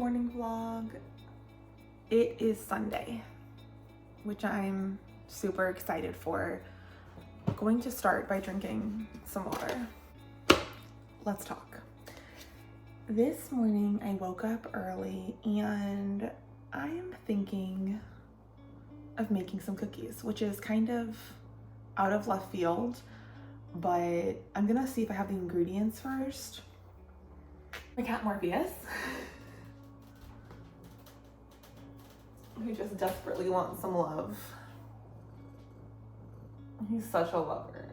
morning vlog. It is Sunday, which I'm super excited for. I'm going to start by drinking some water. Let's talk. This morning I woke up early and I am thinking of making some cookies, which is kind of out of left field, but I'm gonna see if I have the ingredients first. My cat Morpheus, who just desperately wants some love. He's such a lover.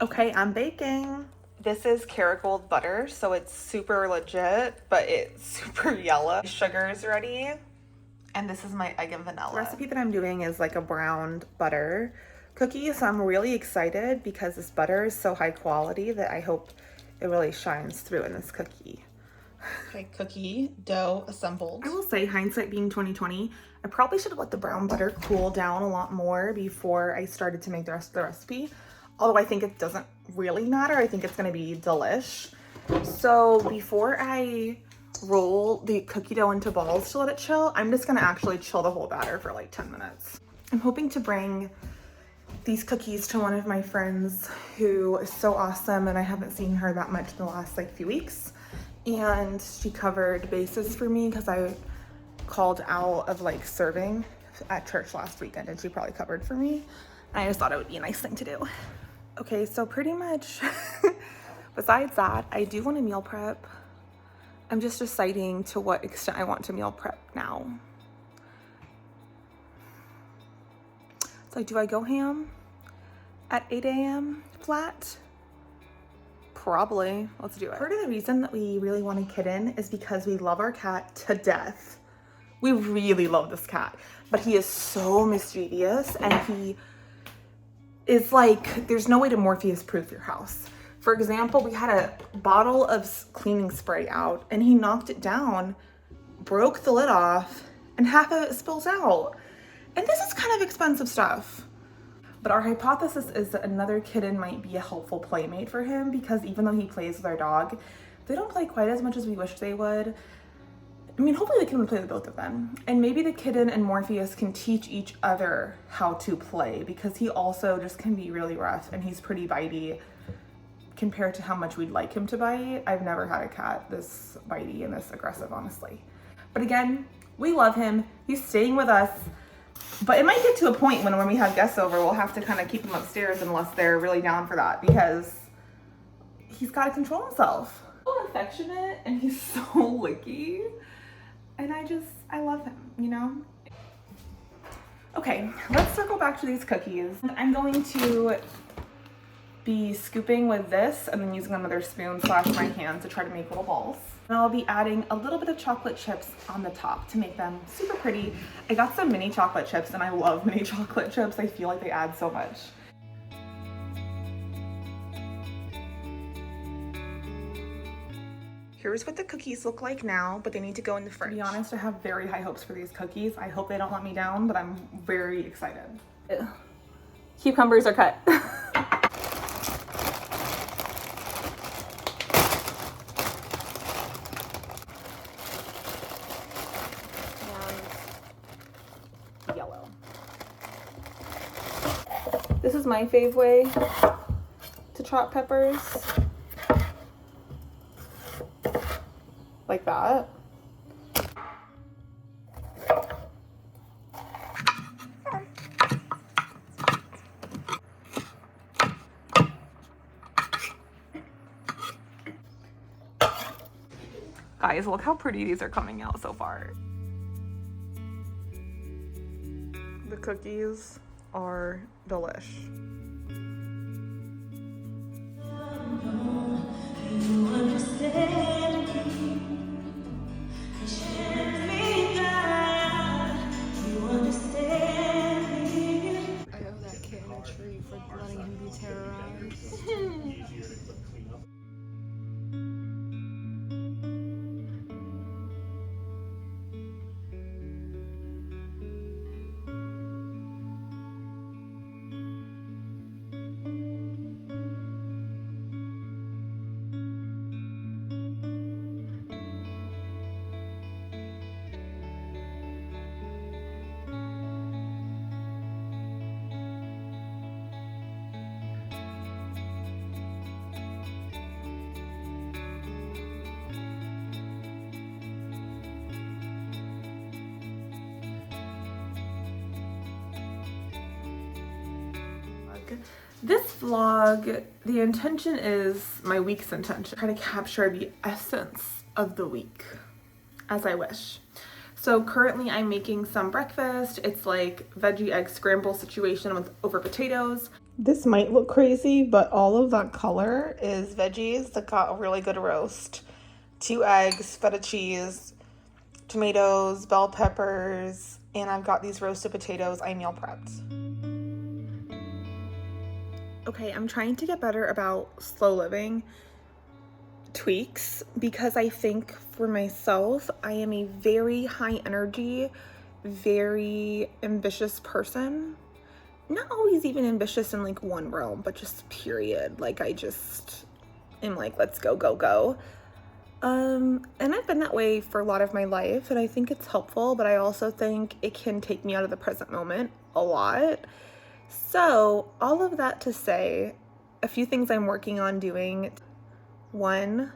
Okay, I'm baking. This is Kerrygold butter, so it's super legit, but it's super yellow. Sugar is ready, and this is my egg and vanilla. The recipe that I'm doing is like a browned butter cookie, so I'm really excited because this butter is so high quality that I hope it really shines through in this cookie. Okay, cookie dough assembled. I will say, hindsight being 2020, I probably should have let the brown butter cool down a lot more before I started to make the rest of the recipe. Although I think it doesn't really matter. I think it's gonna be delish. So before I roll the cookie dough into balls to let it chill, I'm just gonna actually chill the whole batter for like 10 minutes. I'm hoping to bring these cookies to one of my friends who is so awesome, and I haven't seen her that much in the last like few weeks. And she covered bases for me because I called out of like serving at church last weekend, and she probably covered for me. And I just thought it would be a nice thing to do. Okay, so pretty much besides that, I do want to meal prep. I'm just deciding to what extent I want to meal prep now. So do I go ham at 8 a.m. flat? Probably. Let's do it. Part of the reason that we really want a kitten is because we love our cat to death. We really love this cat, but he is so mischievous, and he is like, there's no way to Morpheus-proof your house. For example, we had a bottle of cleaning spray out, and he knocked it down, broke the lid off, and half of it spills out. And this is kind of expensive stuff. But our hypothesis is that another kitten might be a helpful playmate for him, because even though he plays with our dog, they don't play quite as much as we wish they would. I mean, hopefully the kitten would play with both of them. And maybe the kitten and Morpheus can teach each other how to play, because he also just can be really rough, and he's pretty bitey compared to how much we'd like him to bite. I've never had a cat this bitey and this aggressive, honestly. But again, we love him. He's staying with us. But it might get to a point when we have guests over, we'll have to kind of keep him upstairs unless they're really down for that, because he's got to control himself. So affectionate, and he's so licky. And I love him, you know? Okay, let's circle back to these cookies. I'm going to be scooping with this and then using another spoon / my hand to try to make little balls. And I'll be adding a little bit of chocolate chips on the top to make them super pretty. I got some mini chocolate chips, and I love mini chocolate chips. I feel like they add so much. Here's what the cookies look like now, but they need to go in the fridge. To be honest, I have very high hopes for these cookies. I hope they don't let me down, but I'm very excited. Ugh. Cucumbers are cut. Yellow. This is my fave way to chop peppers. Like that. Guys, look how pretty these are coming out so far. The cookies are delish. For letting him be terrorized. This vlog, the intention is my week's intention. Try to capture the essence of the week as I wish. So currently I'm making some breakfast. It's like veggie egg scramble situation with over potatoes. This might look crazy, but all of that color is veggies that got a really good roast. 2 eggs, feta cheese, tomatoes, bell peppers, and I've got these roasted potatoes I meal prepped. Okay, I'm trying to get better about slow living tweaks because I think for myself, I am a very high energy, very ambitious person. Not always even ambitious in like one realm, but just period. Like I just am like, let's go, go, go. And I've been that way for a lot of my life, and I think it's helpful, but I also think it can take me out of the present moment a lot. So all of that to say, a few things I'm working on doing. 1,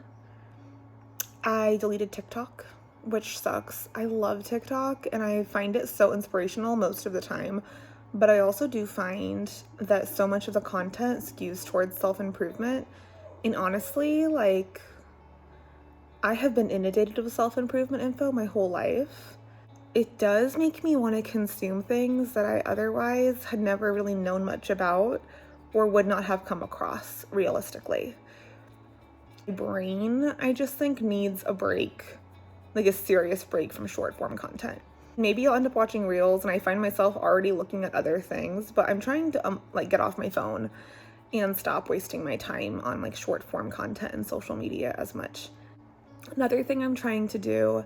I deleted TikTok, which sucks. I love TikTok and I find it so inspirational most of the time, but I also do find that so much of the content skews towards self-improvement. And honestly, like, I have been inundated with self-improvement info my whole life. It does make me want to consume things that I otherwise had never really known much about or would not have come across realistically. My brain, I just think, needs a break, like a serious break from short form content. Maybe I'll end up watching reels and I find myself already looking at other things, but I'm trying to like get off my phone and stop wasting my time on like short form content and social media as much. Another thing I'm trying to do,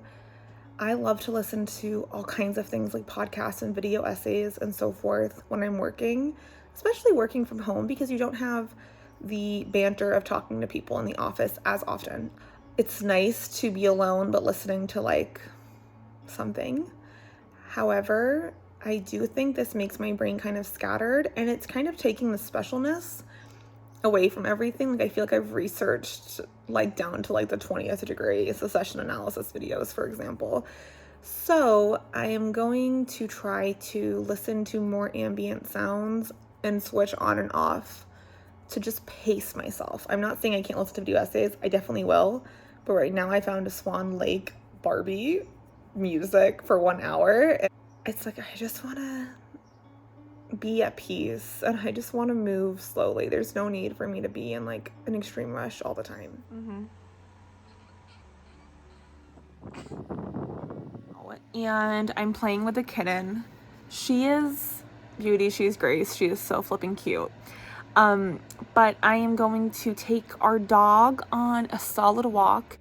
I love to listen to all kinds of things like podcasts and video essays and so forth when I'm working, especially working from home because you don't have the banter of talking to people in the office as often. It's nice to be alone but listening to like something. However, I do think this makes my brain kind of scattered and it's kind of taking the specialness away from everything. Like I feel like I've researched like down to like the 20th degree secession analysis videos, for example. So I am going to try to listen to more ambient sounds and switch on and off to just pace myself. I'm not saying I can't listen to video essays. I definitely will. But right now I found a Swan Lake Barbie music for 1 hour. It's like, I just want to be at peace and I just want to move slowly. There's no need for me to be in like an extreme rush all the time. And I'm playing with a kitten. She is beauty, she's grace, she is so flipping cute. But I am going to take our dog on a solid walk.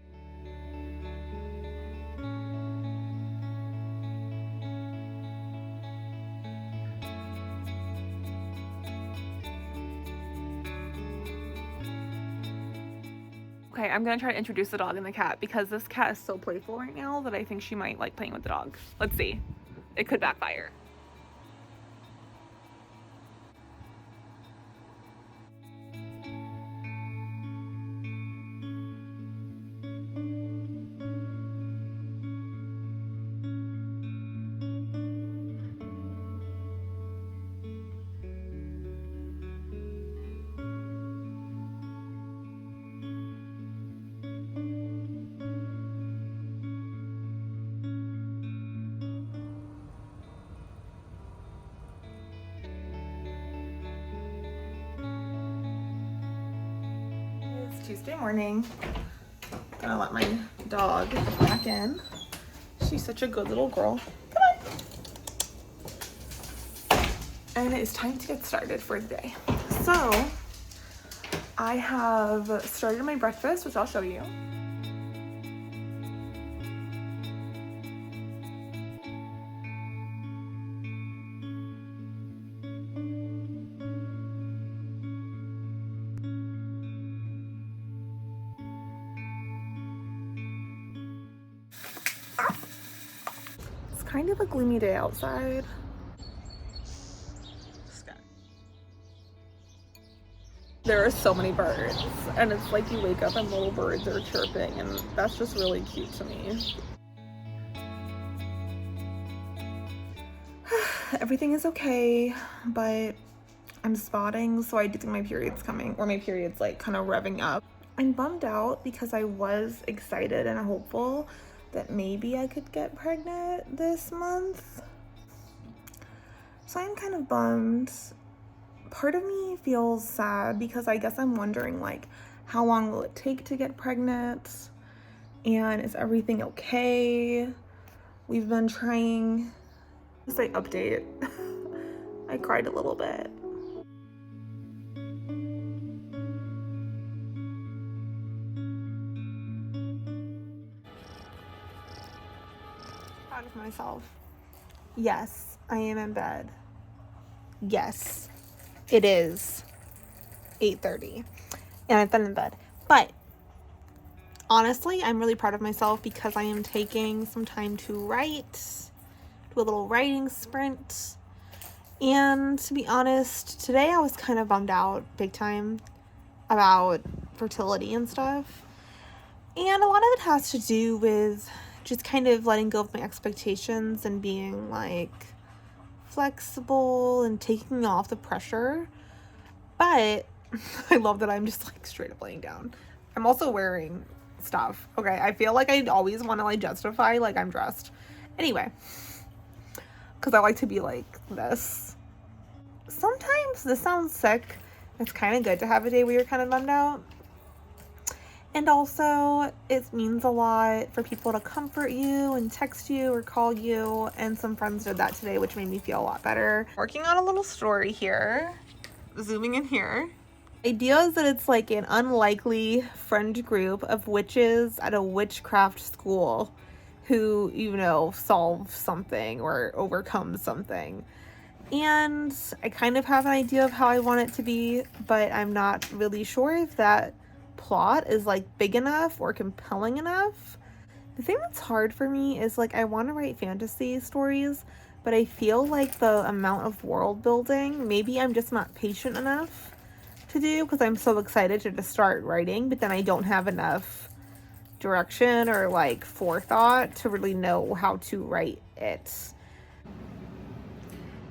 Okay, I'm gonna try to introduce the dog and the cat because this cat is so playful right now that I think she might like playing with the dog. Let's see. It could backfire. Tuesday morning. Gonna let my dog back in. She's such a good little girl. Come on. And it's time to get started for the day. So I have started my breakfast, which I'll show you. Kind of a gloomy day outside. There are so many birds and it's like you wake up and little birds are chirping and that's just really cute to me. Everything is okay, but I'm spotting, so I do think my period's coming, or my period's like kind of revving up. I'm bummed out because I was excited and hopeful that maybe I could get pregnant this month. So I'm kind of bummed. Part of me feels sad because I guess I'm wondering like, how long will it take to get pregnant? And is everything okay? We've been trying. Just like update. I cried a little bit. Proud of myself. Yes, I am in bed. Yes, it is 8:30 and I've been in bed. But honestly, I'm really proud of myself because I am taking some time to write, do a little writing sprint. And to be honest, today I was kind of bummed out big time about fertility and stuff. And a lot of it has to do with just kind of letting go of my expectations and being like flexible and taking off the pressure. But I love that I'm just like straight up laying down. I'm also wearing stuff. Okay, I feel like I always want to like justify like I'm dressed. Anyway, because I like to be like this. Sometimes this sounds sick. It's kind of good to have a day where you're kind of bummed out. And also, it means a lot for people to comfort you and text you or call you. And some friends did that today, which made me feel a lot better. Working on a little story here. Zooming in here. Idea is that it's like an unlikely friend group of witches at a witchcraft school who, you know, solve something or overcome something. And I kind of have an idea of how I want it to be, but I'm not really sure if that plot is like big enough or compelling enough. The thing that's hard for me is like I want to write fantasy stories, but I feel like the amount of world building, maybe I'm just not patient enough to do because I'm so excited to just start writing, but then I don't have enough direction or like forethought to really know how to write it.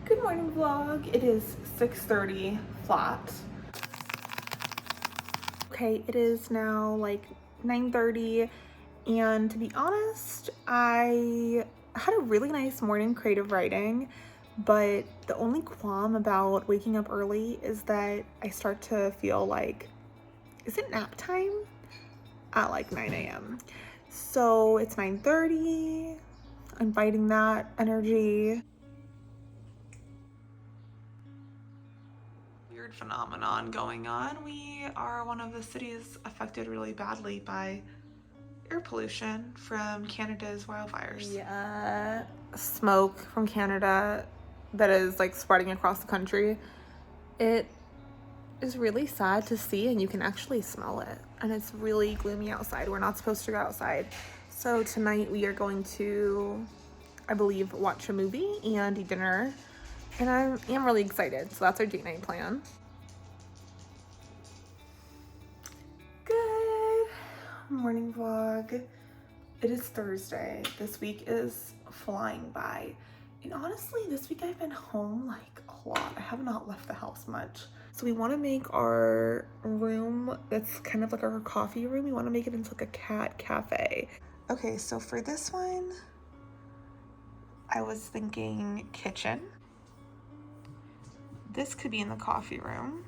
Good morning vlog. It is 6:30 flat. Okay, it is now like 9:30, and to be honest, I had a really nice morning creative writing, but the only qualm about waking up early is that I start to feel like, is it nap time? At like 9 a.m. So it's 9:30. I'm fighting that energy. Weird phenomenon going on. We are one of the cities affected really badly by air pollution from Canada's wildfires. Yeah, smoke from Canada that is like spreading across the country. It is really sad to see, and you can actually smell it, and it's really gloomy outside. We're not supposed to go outside. So tonight we are going to, I believe, watch a movie and eat dinner, and I am really excited. So that's our date night plan. Good morning vlog. It is Thursday. This week is flying by, and honestly this week I've been home like a lot. I have not left the house much. So we want to make our room that's kind of like our coffee room, we want to make it into like a cat cafe. Okay, so for this one I was thinking kitchen. This could be in the coffee room.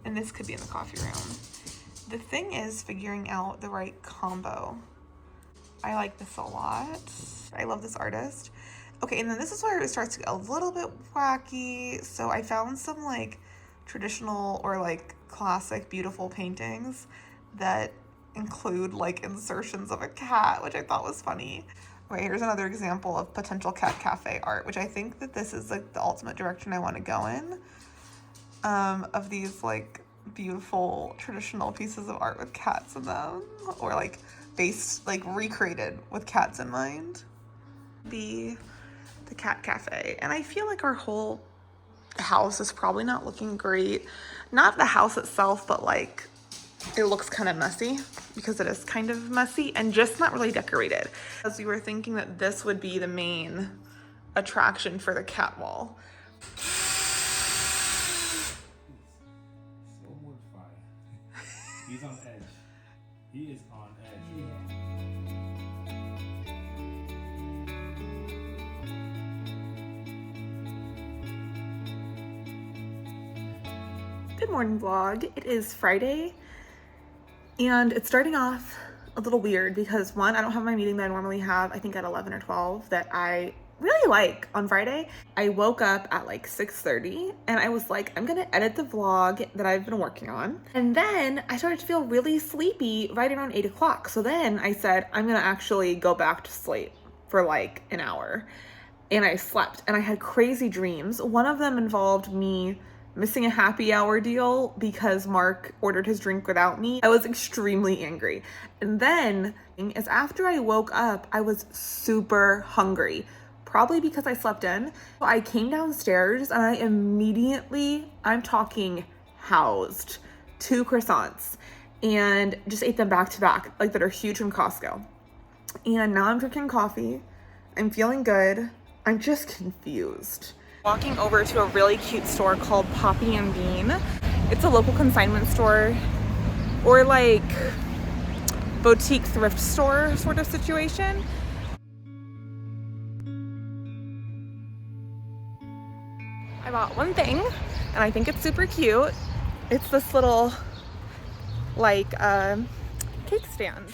And this could be in the coffee room. The thing is figuring out the right combo. I like this a lot. I love this artist. Okay, and then this is where it starts to get a little bit wacky. So I found some like traditional or like classic beautiful paintings that include like insertions of a cat, which I thought was funny. Okay, here's another example of potential cat cafe art, which I think that this is like the ultimate direction I want to go in. Of these like beautiful traditional pieces of art with cats in them, or like based, like recreated with cats in mind. Be the cat cafe. And I feel like our whole house is probably not looking great. Not the house itself, but like it looks kind of messy because it is kind of messy and just not really decorated. As we were thinking that this would be the main attraction for the cat wall. He's on edge. He is on edge. Good morning vlog. It is Friday and it's starting off a little weird because one, I don't have my meeting that I normally have, I think at 11 or 12, that I really like on Friday. I woke up at like 6:30 and I was like, I'm gonna edit the vlog that I've been working on. And then I started to feel really sleepy right around 8 o'clock. So then I said, I'm gonna actually go back to sleep for like an hour. And I slept and I had crazy dreams. One of them involved me missing a happy hour deal because Mark ordered his drink without me. I was extremely angry. And then is after I woke up, I was super hungry, probably because I slept in. So I came downstairs and I immediately, I'm talking housed, 2 croissants and just ate them back to back, like that are huge from Costco. And now I'm drinking coffee. I'm feeling good. I'm just confused. Walking over to a really cute store called Poppy and Bean. It's a local consignment store or like boutique thrift store sort of situation. I bought one thing and I think it's super cute. It's this little like cake stand.